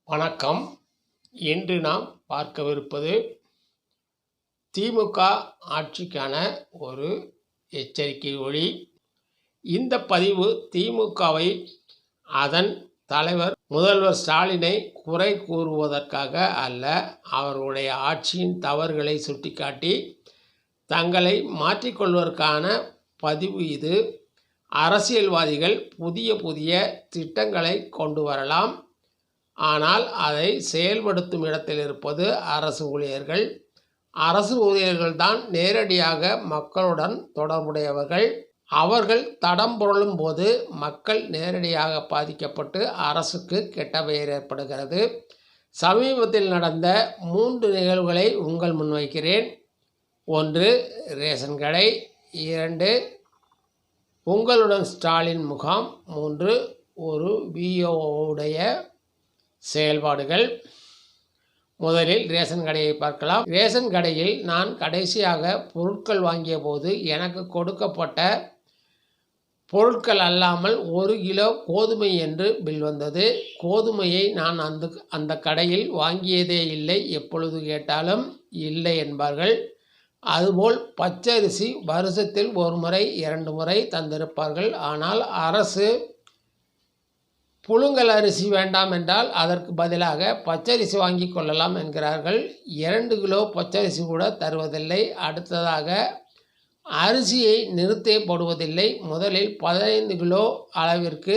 வணக்கம். இன்று நாம் பார்க்கவிருப்பது திமுக ஆட்சிக்கான ஒரு எச்சரிக்கை ஒலி. இந்த பதிவு திமுகவை அதன் தலைவர் முதல்வர் ஸ்டாலினை குறை கூறுவதற்காக அல்ல, அவர்களுடைய ஆட்சியின் தவறுகளை சுட்டிக்காட்டி தங்களை மாற்றிக்கொள்வதற்கான பதிவு இது. அரசியல்வாதிகள் புதிய திட்டங்களை கொண்டு வரலாம், ஆனால் அதை செயல்படுத்தும் இடத்தில் இருப்பது அரசு ஊழியர்கள். அரசு ஊழியர்கள்தான் நேரடியாக மக்களுடன் தொடர்புடையவர்கள். அவர்கள் தடம் புரளும் போது மக்கள் நேரடியாக பாதிக்கப்பட்டு அரசுக்கு கெட்ட பெயர் ஏற்படுகிறது. சமீபத்தில் நடந்த 3 நிகழ்வுகளை உங்கள் முன்வைக்கிறேன். 1, ரேஷன் கடை. 2, உங்களுடன் ஸ்டாலின் முகாம். 3, ஒரு விஓவுடைய செயல்பாடுகள். முதலில் ரேஷன் கடையை பார்க்கலாம். ரேஷன் கடையில் நான் கடைசியாக பொருட்கள் வாங்கிய போது எனக்கு கொடுக்கப்பட்ட பொருட்கள் அல்லாமல் 1 கிலோ கோதுமை என்று பில் வந்தது. கோதுமையை நான் அந்த கடையில் வாங்கியதே இல்லை. எப்பொழுது கேட்டாலும் இல்லை என்பார்கள். அதுபோல் பச்சரிசி வருஷத்தில் 1 முறை 2 முறை தந்திருப்பார்கள். ஆனால் அரசு புழுங்கல் அரிசி வேண்டாம் என்றால் அதற்கு பதிலாக பச்சரிசி வாங்கி கொள்ளலாம் என்கிறார்கள். 2 கிலோ பச்சரிசி கூட தருவதில்லை. அடுத்ததாக அரிசியை நிறுத்தே போடுவதில்லை. முதலில் 15 கிலோ அளவிற்கு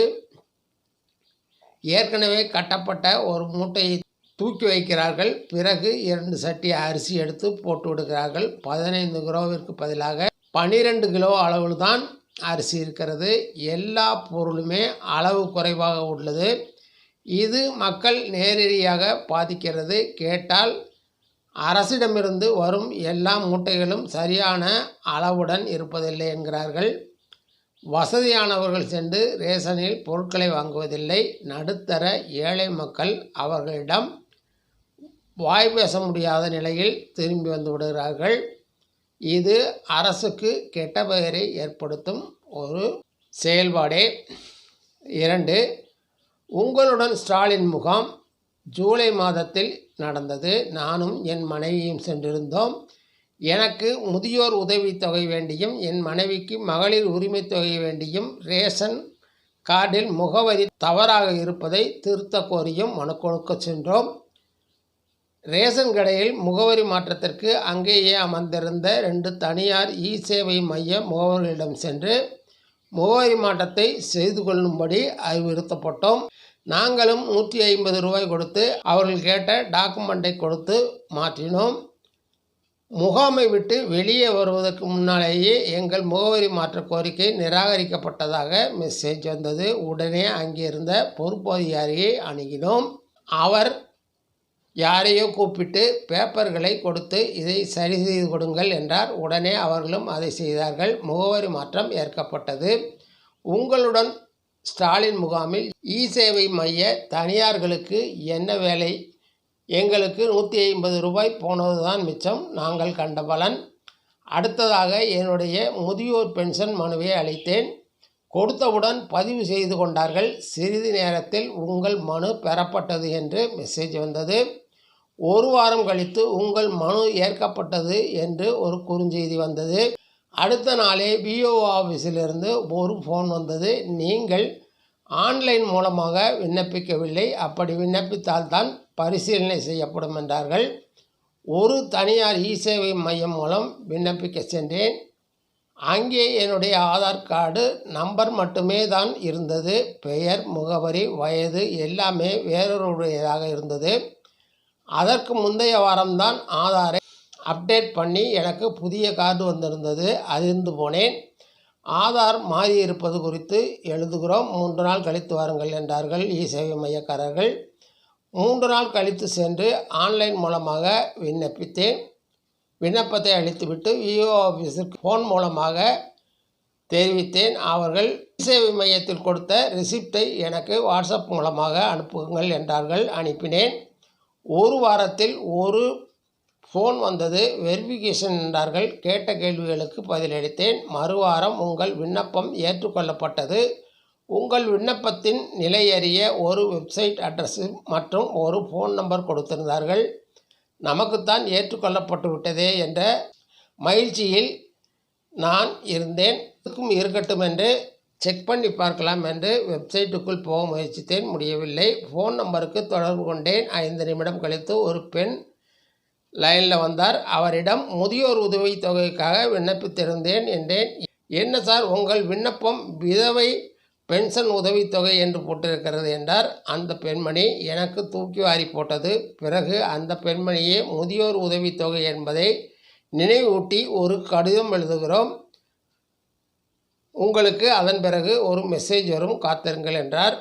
ஏற்கனவே கட்டப்பட்ட ஒரு மூட்டையை தூக்கி வைக்கிறார்கள். பிறகு 2 சட்டி அரிசி எடுத்து போட்டு விடுகிறார்கள். 15 கிலோவிற்கு பதிலாக 12 கிலோ அளவில் தான் அரிசி இருக்கிறது. எல்லா பொருளுமே அளவு குறைவாக உள்ளது. இது மக்கள் நேரடியாக பாதிக்கிறது. கேட்டால் அரசிடமிருந்து வரும் எல்லா மூட்டைகளும் சரியான அளவுடன் இருப்பதில்லை என்கிறார்கள். வசதியானவர்கள் சென்று ரேஷனில் பொருட்களை வாங்குவதில்லை. நடுத்தர ஏழை மக்கள் அவர்களிடம் வாய் பேச முடியாத நிலையில் திரும்பி வந்து விடுகிறார்கள். இது அரசுக்கு கெட்ட பெயரை ஏற்படுத்தும் ஒரு செயல்பாடே. 2, உங்களுடன் ஸ்டாலின் முகாம் ஜூலை மாதத்தில் நடந்தது. நானும் என் மனைவியும் சென்றிருந்தோம். எனக்கு முதியோர் உதவித்தொகை வேண்டியும் என் மனைவிக்கு மகளிர் உரிமை தொகை வேண்டியும் ரேஷன் கார்டில் முகவரி தவறாக இருப்பதை திருத்த கோரியும் மனு கொடுக்க சென்றோம். ரேஷன் கடையில் முகவரி மாற்றத்திற்கு அங்கேயே அமர்ந்திருந்த 2 தனியார் சேவை மைய முகவர்களிடம் சென்று முகவரி மாற்றத்தை செய்து கொள்ளும்படி அறிவுறுத்தப்பட்டோம். நாங்களும் 150 ரூபாய் கொடுத்து அவர்கள் கேட்ட டாக்குமெண்ட்டை கொடுத்து மாற்றினோம். முகாமை விட்டு வெளியே வருவதற்கு முன்னாலேயே எங்கள் முகவரி மாற்ற கோரிக்கை நிராகரிக்கப்பட்டதாக மெசேஜ் வந்தது. உடனே அங்கே இருந்த பொறுப்பு அதிகாரியை அணுகினோம். அவர் யாரையோ கூப்பிட்டு பேப்பர்களை கொடுத்து இதை சரி செய்து கொடுங்கள் என்றார். உடனே அவர்களும் அதை செய்தார்கள். முகவரி மாற்றம் ஏற்கப்பட்டது. உங்களுடன் ஸ்டாலின் முகாமில் சேவை மைய தனியார்களுக்கு என்ன வேலை? எங்களுக்கு 150 ரூபாய் போனதுதான் மிச்சம். நாங்கள் கண்ட பலன். அடுத்ததாக என்னுடைய முதியோர் பென்ஷன் மனுவை அளித்தேன். கொடுத்தவுடன் பதிவு செய்து கொண்டார்கள். சிறிது நேரத்தில் உங்கள் மனு பெறப்பட்டது என்று மெசேஜ் வந்தது. 1 வாரம் கழித்து உங்கள் மனு ஏற்கப்பட்டது என்று ஒரு குறுஞ்செய்தி வந்தது. அடுத்த நாளே விஓ ஆஃபீஸிலிருந்து ஒரு ஃபோன் வந்தது. நீங்கள் ஆன்லைன் மூலமாக விண்ணப்பிக்கவில்லை, அப்படி விண்ணப்பித்தால்தான் பரிசீலனை செய்யப்படும் என்றார்கள். ஒரு தனியார் சேவை மையம் மூலம் விண்ணப்பிக்க சென்றேன். அங்கே என்னுடைய ஆதார் கார்டு நம்பர் மட்டுமே தான் இருந்தது. பெயர், முகவரி, வயது எல்லாமே வேறொருடையதாக இருந்தது. அதற்கு முந்தைய வாரம்தான் ஆதாரை அப்டேட் பண்ணி எனக்கு புதிய கார்டு வந்திருந்தது. அதிர்ந்து போனேன். ஆதார் மாறியிருப்பது குறித்து எழுதுகிறோம், 3 நாள் கழித்து வாருங்கள் என்றார்கள் சேவை மையக்காரர்கள். 3 நாள் கழித்து சென்று ஆன்லைன் மூலமாக விண்ணப்பித்தேன். விண்ணப்பத்தை அளித்துவிட்டு விஓ ஆஃபீஸுக்கு ஃபோன் மூலமாக தெரிவித்தேன். அவர்கள் சேவை மையத்தில் கொடுத்த ரிசிப்டை எனக்கு வாட்ஸ்அப் மூலமாக அனுப்புங்கள் என்றார்கள். அனுப்பினேன். 1 வாரத்தில் ஒரு ஃபோன் வந்தது. வெரிஃபிகேஷன் என்றார்கள். கேட்ட கேள்விகளுக்கு பதிலளித்தேன். மறுவாரம் உங்கள் விண்ணப்பம் ஏற்றுக்கொள்ளப்பட்டது, உங்கள் விண்ணப்பத்தின் நிலையறிய ஒரு வெப்சைட் அட்ரஸ் மற்றும் ஒரு ஃபோன் நம்பர் கொடுத்திருந்தார்கள். நமக்குத்தான் ஏற்றுக்கொள்ளப்பட்டு விட்டதே என்ற மகிழ்ச்சியில் நான் இருந்தேன். இருக்கட்டும் என்று செக் பண்ணி பார்க்கலாம் என்று வெப்சைட்டுக்குள் போக முயற்சித்தேன். முடியவில்லை. ஃபோன் நம்பருக்கு தொடர்பு கொண்டேன். 5 நிமிடம் கழித்து ஒரு பெண் லைனில் வந்தார். அவரிடம் முதியோர் உதவித் தொகைக்காக விண்ணப்பித்திருந்தேன் என்றேன். என்ன சார், உங்கள் விண்ணப்பம் விதவை பென்ஷன் உதவித்தொகை என்று போட்டிருக்கிறது என்றார். அந்த பெண்மணி எனக்கு தூக்கி வாரி போட்டது. பிறகு அந்த பெண்மணியே முதியோர் உதவித்தொகை என்பதை நினைவூட்டி ஒரு கடிதம் எழுதுகிறோம், உங்களுக்கு அதன் பிறகு ஒரு மெசேஜ் வரும், காத்திருங்கள் என்றார்.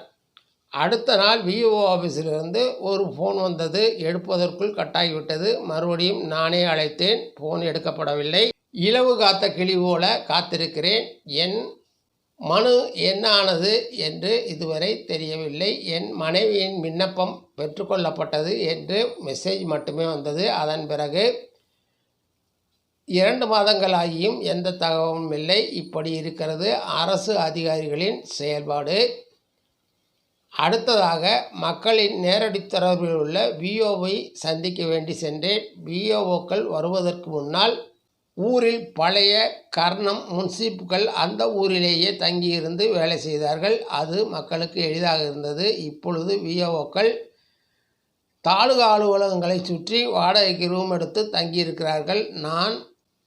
அடுத்த நாள் விஓ ஆஃபீஸிலிருந்து ஒரு ஃபோன் வந்தது. எடுப்பதற்குள் கட்டாகிவிட்டது. மறுபடியும் நானே அழைத்தேன். ஃபோன் எடுக்கப்படவில்லை. இலவு காத்த கிளி போல காத்திருக்கிறேன். என் மனு என்ன ஆனது என்று இதுவரை தெரியவில்லை. என் மனைவியின் விண்ணப்பம் பெற்றுக்கொள்ளப்பட்டது என்று மெசேஜ் மட்டுமே வந்தது. அதன் பிறகு 2 மாதங்களாகியும் எந்த தகவலும் இல்லை. இப்படி இருக்கிறது அரசு அதிகாரிகளின் செயல்பாடு. அடுத்ததாக மக்களின் நேரடி தொடர்பில் உள்ள விஓவை சந்திக்க வேண்டி சென்றேன். விஓக்கள் வருவதற்கு முன்னால் ஊரில் பழைய கர்ணம் முன்சிப்புகள் அந்த ஊரிலேயே தங்கியிருந்து வேலை செய்தார்கள். அது மக்களுக்கு எளிதாக இருந்தது. இப்பொழுது விஓக்கள் தாலுகா அலுவலகங்களை சுற்றி வாடகைக்கு ரூம் எடுத்து தங்கியிருக்கிறார்கள். நான்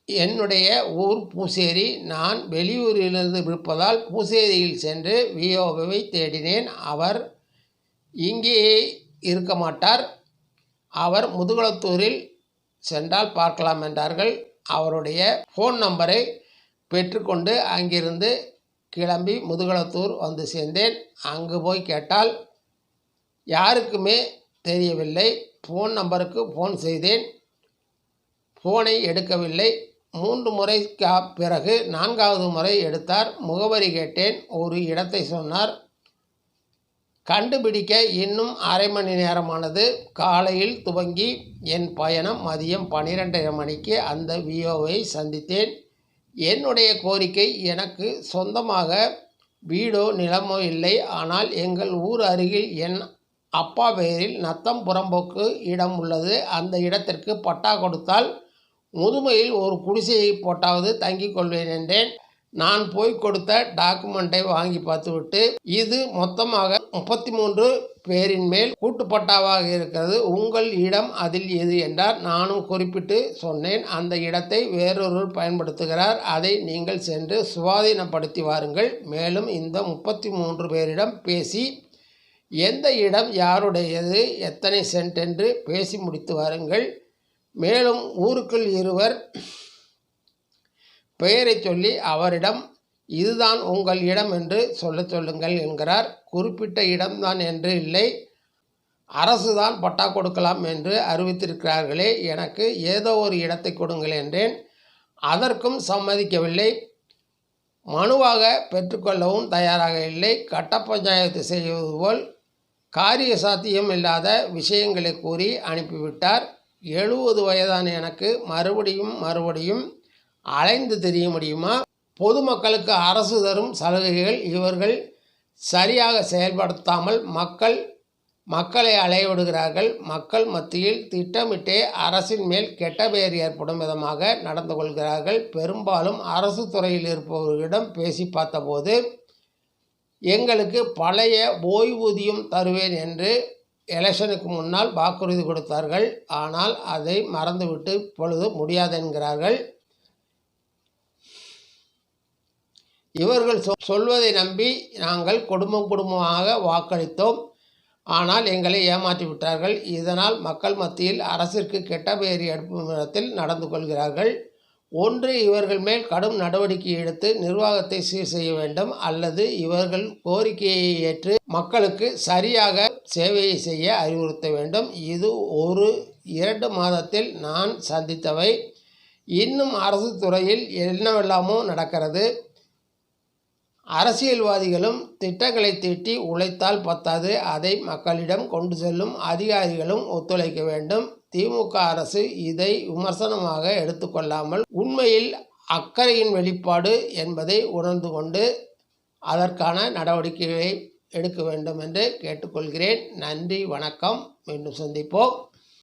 என்னுடைய ஊர் பூசேரி. நான் வெளியூரிலிருந்து இருப்பதால் பூசேரியில் சென்று விஓவை தேடினேன். அவர் இங்கேயே இருக்க மாட்டார், அவர் முதுகுளத்தூரில் சென்றால் பார்க்கலாம் என்றார்கள். அவருடைய ஃபோன் நம்பரை பெற்றுக்கொண்டு அங்கிருந்து கிளம்பி முதுகுளத்தூர் வந்து சேர்ந்தேன். அங்கு போய் கேட்டால் யாருக்குமே தெரியவில்லை. ஃபோன் நம்பருக்கு ஃபோன் செய்தேன், ஃபோனை எடுக்கவில்லை. 3 முறை பிறகு 4வது முறை எடுத்தார். முகவரி கேட்டேன். ஒரு இடத்தை சொன்னார். கண்டுபிடிக்க இன்னும் அரை மணி நேரமானது. காலையில் துவங்கி என் பயணம் மதியம் 12:30 மணிக்கு அந்த விஓவை சந்தித்தேன். என்னுடைய கோரிக்கை, எனக்கு சொந்தமாக வீடோ நிலமோ இல்லை, ஆனால் எங்கள் ஊர் அருகில் என் அப்பா பெயரில் நத்தம் புறம்போக்கு இடம் உள்ளது. அந்த இடத்திற்கு பட்டா கொடுத்தால் முதுமையில் ஒரு குடிசையை போட்டாவது தங்கிக் கொள்வேன் என்றேன். நான் போய் கொடுத்த டாக்குமெண்ட்டை வாங்கி பார்த்துவிட்டு, இது மொத்தமாக 33 பேரின் மேல் கூட்டுப்பட்டாவாக இருக்கிறது, உங்கள் இடம் அதில் எது என்றார். நானும் குறிப்பிட்டு சொன்னேன், அந்த இடத்தை வேறொருவர் பயன்படுத்துகிறார், அதை நீங்கள் சென்று சுவாதீனப்படுத்தி வாருங்கள். மேலும் இந்த 33 பேரிடம் பேசி எந்த இடம் யாருடையது, எத்தனை சென்ட் என்று பேசி முடித்து வாருங்கள். மேலும் ஊருக்குள் இருவர் பெயரை சொல்லி அவரிடம் இதுதான் உங்கள் இடம் என்று சொல்லுங்கள் என்கிறார். குறிப்பிட்ட இடம்தான் என்று இல்லை, அரசுதான் பட்டா கொடுக்கலாம் என்று அறிவித்திருக்கிறார்களே, எனக்கு ஏதோ ஒரு இடத்தை கொடுங்கள் என்றேன். அதற்கும் சம்மதிக்கவில்லை. மனுவாக பெற்றுக்கொள்ளவும் தயாராக இல்லை. கட்ட பஞ்சாயத்து செய்வது போல் காரிய சாத்தியம் இல்லாத விஷயங்களை கூறி அனுப்பிவிட்டார். 70 வயதான எனக்கு மறுபடியும் அலைந்து தெரிய முடியுமா? பொதுமக்களுக்கு அரசு தரும் சலுகைகள் இவர்கள் சரியாக செயல்படுத்தாமல் மக்களை அலையவிடுகிறார்கள். மக்கள் மத்தியில் திட்டமிட்டே அரசின் மேல் கெட்ட பெயர் ஏற்படும் விதமாக நடந்து கொள்கிறார்கள். பெரும்பாலும் அரசு துறையில் இருப்பவர்களிடம் பேசி பார்த்தபோது எங்களுக்கு பழைய ஓய்வூதியம் தருவேன் என்று எலெக்ஷனுக்கு முன்னால் வாக்குறுதி கொடுத்தார்கள். ஆனால் அதை மறந்துவிட்டு இப்பொழுது முடியாது என்கிறார்கள். இவர்கள் சொல்வதை நம்பி நாங்கள் குடும்பமாக வாக்களித்தோம். ஆனால் எங்களை ஏமாற்றி விட்டார்கள். இதனால் மக்கள் மத்தியில் அரசிற்கு கெட்ட பெயர் எடுக்கும் விதத்தில் நடந்து கொள்கிறார்கள். ஒன்று, இவர்கள் மேல் கடும் நடவடிக்கை எடுத்து நிர்வாகத்தை சீர் செய்ய வேண்டும், அல்லது இவர்கள் கோரிக்கையை ஏற்று மக்களுக்கு சரியாக சேவையை செய்ய அறிவுறுத்த வேண்டும். இது 1-2 மாதத்தில் நான் சந்தித்தவை. இன்னும் அரசு துறையில் என்னவெல்லாமோ நடக்கிறது. அரசியல்வாதிகளும் திட்டங்களை தீட்டி உழைத்தால் பத்தாது, அதை மக்களிடம் கொண்டு செல்லும் அதிகாரிகளும் ஒத்துழைக்க வேண்டும். திமுக அரசு இதை விமர்சனமாக எடுத்துக்கொள்ளாமல் உண்மையில் அக்கறையின் வெளிப்பாடு என்பதை உணர்ந்து கொண்டு அதற்கான நடவடிக்கையை எடுக்க வேண்டும் என்று கேட்டுக்கொள்கிறேன். நன்றி, வணக்கம். மீண்டும் சந்திப்போம்.